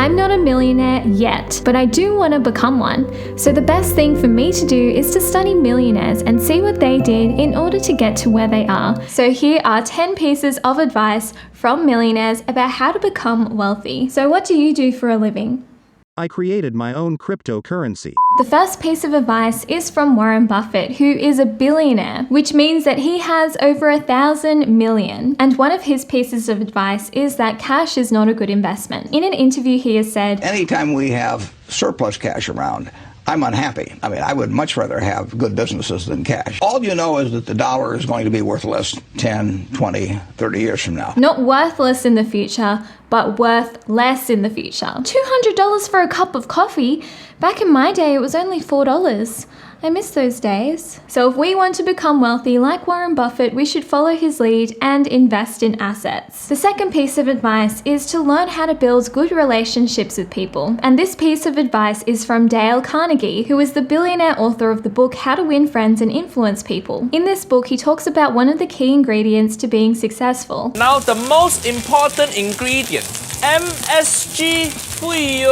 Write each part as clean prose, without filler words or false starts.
I'm not a millionaire yet, but I do want to become one. So the best thing for me to do is to study millionaires and see what they did in order to get to where they are. So here are 10 pieces of advice from millionaires about how to become wealthy. So what do you do for a living? I created my own cryptocurrency. The first piece of advice is from Warren Buffett, who is a billionaire, which means that he has over 1,000 million. And one of his pieces of advice is that cash is not a good investment. In an interview, he has said, anytime we have surplus cash around, I'm unhappy. I mean, I would much rather have good businesses than cash. All you know is that the dollar is going to be worth less 10, 20, 30 years from now. Not worthless in the future, but worth less in the future. $200 for a cup of coffee? Back in my day, it was only $4. I miss those days. So if we want to become wealthy like Warren Buffett, we should follow his lead and invest in assets. The second piece of advice is to learn how to build good relationships with people. And this piece of advice is from Dale Carnegie, who is the billionaire author of the book How to Win Friends and Influence People. In this book, he talks about one of the key ingredients to being successful. Now the most important ingredient, MSG for you.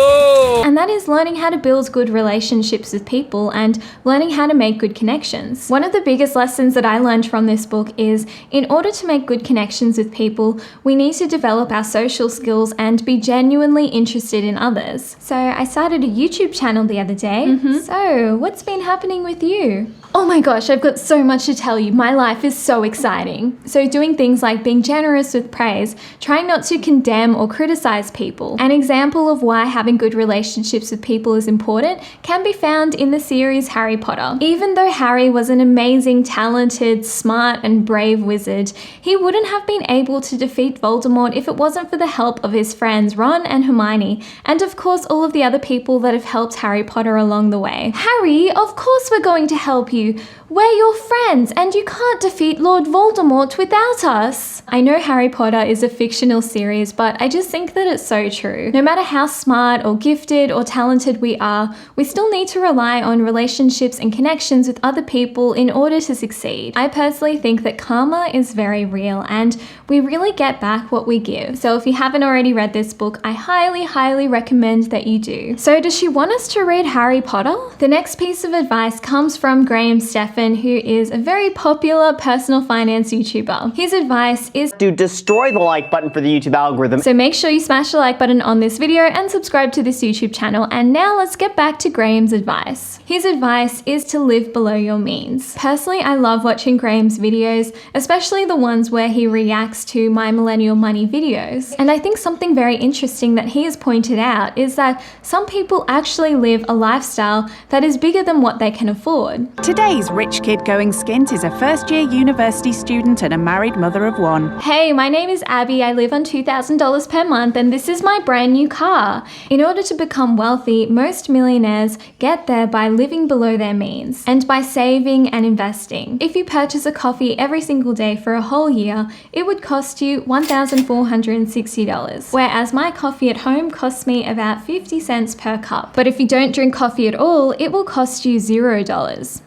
And that is learning how to build good relationships with people and learning how to make good connections. One of the biggest lessons that I learned from this book is in order to make good connections with people, we need to develop our social skills and be genuinely interested in others. So I started a YouTube channel the other day. So what's been happening with you? Oh my gosh, I've got so much to tell you. My life is so exciting. So doing things like being generous with praise, trying not to condemn or criticize people. An example of why having good relationships with people is important can be found in the series Harry Potter. Even though Harry was an amazing, talented, smart, and brave wizard, he wouldn't have been able to defeat Voldemort if it wasn't for the help of his friends Ron and Hermione, and of course all of the other people that have helped Harry Potter along the way. Harry, of course we're going to help you. We're your friends, and you can't defeat Lord Voldemort without us. I know Harry Potter is a fictional series, but I just think that it's so true. No matter how smart or gifted or talented we are, we still need to rely on relationships and connections with other people in order to succeed. I personally think that karma is very real, and we really get back what we give. So if you haven't already read this book, I highly recommend that you do. So does she want us to read Harry Potter? The next piece of advice comes from Graham Stephan, who is a very popular personal finance YouTuber. His advice is to destroy the like button for the YouTube algorithm. So make sure you smash the like button on this video and subscribe to this YouTube channel. And now let's get back to Graham's advice. His advice is to live below your means. Personally, I love watching Graham's videos, especially the ones where he reacts to My Millennial Money videos. And I think something very interesting that he has pointed out is that some people actually live a lifestyle that is bigger than what they can afford. Today's rich kid going skint is a first-year university student and a married mother of one. Hey, my name is Abby. I live on $2,000 per month and this is my brand new car. In order to become wealthy, most millionaires get there by living below their means and by saving and investing. If you purchase a coffee every single day for a whole year, it would cost you $1,460, whereas my coffee at home costs me about 50 cents per cup. But if you don't drink coffee at all, it will cost you $0.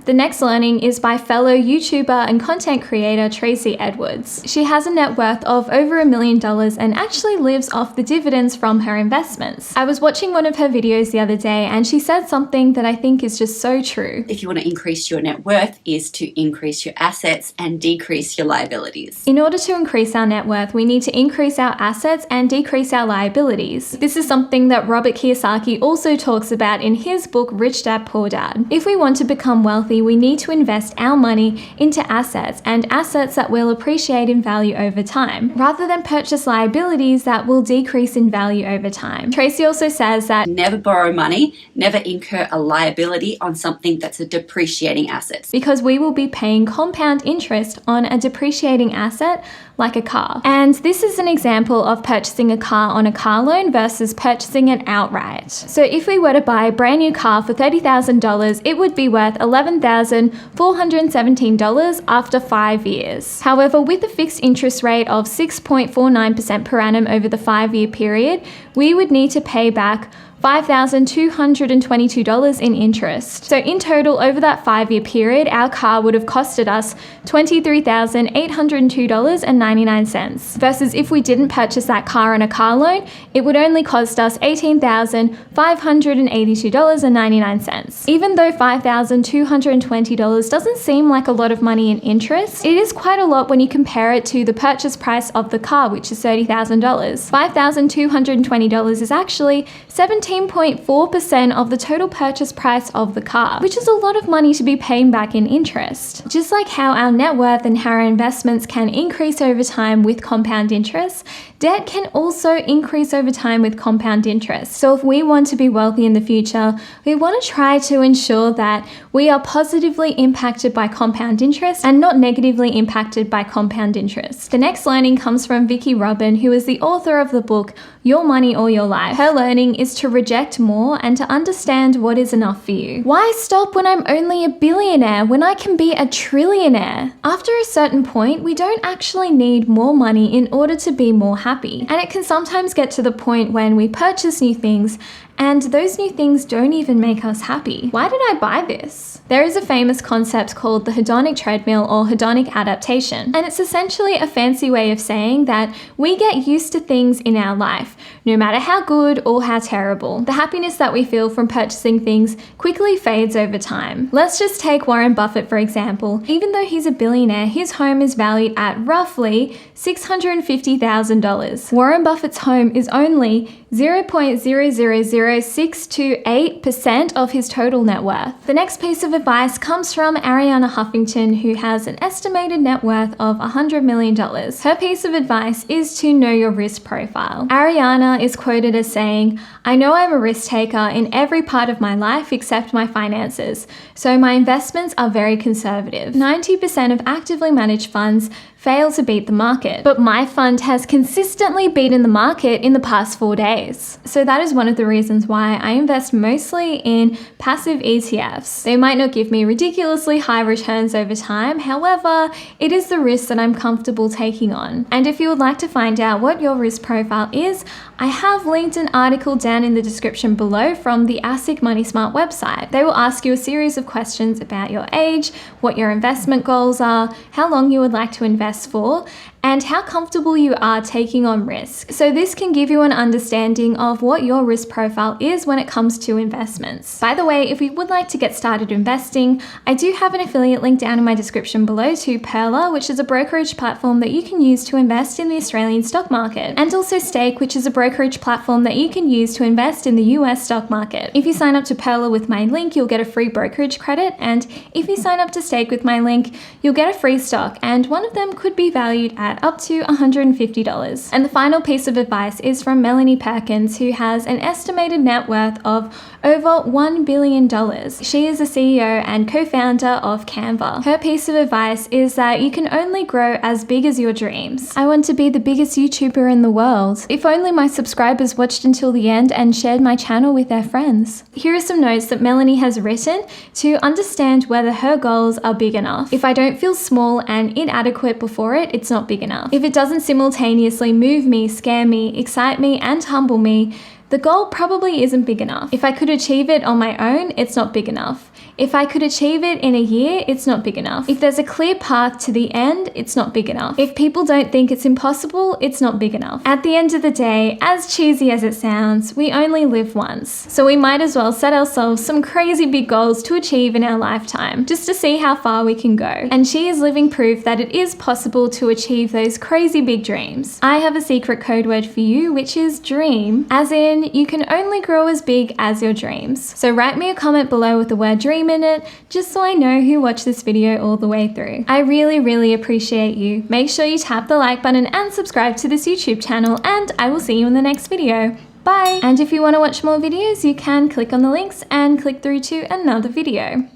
The next learning is by fellow YouTuber and content creator Tracy Edwards. She has a net worth of over $1 million and actually lives off the dividends from her investments. I was watching one of her videos the other day and she said something that I think is just so true. If you want to increase your net worth, is to increase your assets and decrease your liabilities. In order to increase our net worth, we need to increase our assets and decrease our liabilities. This is something that Robert Kiyosaki also talks about in his book Rich Dad Poor Dad. If we want to become wealthy, we need to invest our money into assets and assets that will appreciate in value over time, rather than purchase liabilities that will decrease in value over time. Tracy also says that never borrow money, never incur a liability on something that's a depreciating asset. Because we will be paying compound interest on a depreciating asset like a car. And this is an example of purchasing a car on a car loan versus purchasing it outright. So if we were to buy a brand new car for $30,000, it would be worth $11,417 after 5 years. However, with a fixed interest rate of 6.49% per annum over the 5-year period, we would need to pay back $5,222 in interest. So in total, over that 5-year period, our car would have costed us $23,802.99. Versus if we didn't purchase that car on a car loan, it would only cost us $18,582.99. Even though $5,220 doesn't seem like a lot of money in interest, it is quite a lot when you compare it to the purchase price of the car, which is $30,000. $5,220 is actually 17.4% of the total purchase price of the car, which is a lot of money to be paying back in interest. Just like how our net worth and how our investments can increase over time with compound interest, debt can also increase over time with compound interest. So if we want to be wealthy in the future, we want to try to ensure that we are positively impacted by compound interest and not negatively impacted by compound interest. The next learning comes from Vicki Robin, who is the author of the book Your Money or Your Life. Her learning is to reject more and to understand what is enough for you. Why stop when I'm only a billionaire when I can be a trillionaire? After a certain point, we don't actually need more money in order to be more happy. And it can sometimes get to the point when we purchase new things and those new things don't even make us happy. Why did I buy this? There is a famous concept called the hedonic treadmill or hedonic adaptation, and it's essentially a fancy way of saying that we get used to things in our life, no matter how good or how terrible. The happiness that we feel from purchasing things quickly fades over time. Let's just take Warren Buffett for example. Even though he's a billionaire, his home is valued at roughly $650,000. Warren Buffett's home is only 0.000628% of his total net worth. The next piece of advice comes from Arianna Huffington, who has an estimated net worth of $100 million. Her piece of advice is to know your risk profile. Arianna is quoted as saying, "I know I'm a risk taker in every part of my life except my finances, so my investments are very conservative. 90% of actively managed funds fail to beat the market, but my fund has consistently beaten the market in the past 4 days. So that is one of the reasons why I invest mostly in passive ETFs. They might not give me ridiculously high returns over time, however, it is the risk that I'm comfortable taking on. And if you would like to find out what your risk profile is, I have linked an article down in the description below from the ASIC Money Smart website. They will ask you a series of questions about your age, what your investment goals are, how long you would like to invest for, and how comfortable you are taking on risk. So this can give you an understanding of what your risk profile is when it comes to investments. By the way, if you would like to get started investing, I do have an affiliate link down in my description below to Pearler, which is a brokerage platform that you can use to invest in the Australian stock market, and also Stake, which is a brokerage platform that you can use to invest in the US stock market. If you sign up to Pearler with my link, you'll get a free brokerage credit, and if you sign up to Stake with my link, you'll get a free stock, and one of them could be valued at up to $150. And the final piece of advice is from Melanie Perkins, who has an estimated net worth of over $1 billion. She is the CEO and co-founder of Canva. Her piece of advice is that you can only grow as big as your dreams. I want to be the biggest YouTuber in the world. If only my subscribers watched until the end and shared my channel with their friends. Here are some notes that Melanie has written to understand whether her goals are big enough. If I don't feel small and inadequate before it, it's not big enough. If it doesn't simultaneously move me, scare me, excite me, and humble me, the goal probably isn't big enough. If I could achieve it on my own, it's not big enough. If I could achieve it in a year, it's not big enough. If there's a clear path to the end, it's not big enough. If people don't think it's impossible, it's not big enough. At the end of the day, as cheesy as it sounds, we only live once. So we might as well set ourselves some crazy big goals to achieve in our lifetime, just to see how far we can go. And she is living proof that it is possible to achieve those crazy big dreams. I have a secret code word for you, which is dream, as in you can only grow as big as your dreams. So write me a comment below with the word dream in it, just so I know who watched this video all the way through. I really appreciate you. Make sure you tap the like button and subscribe to this YouTube channel, and I will see you in the next video. Bye! And if you want to watch more videos, you can click on the links and click through to another video.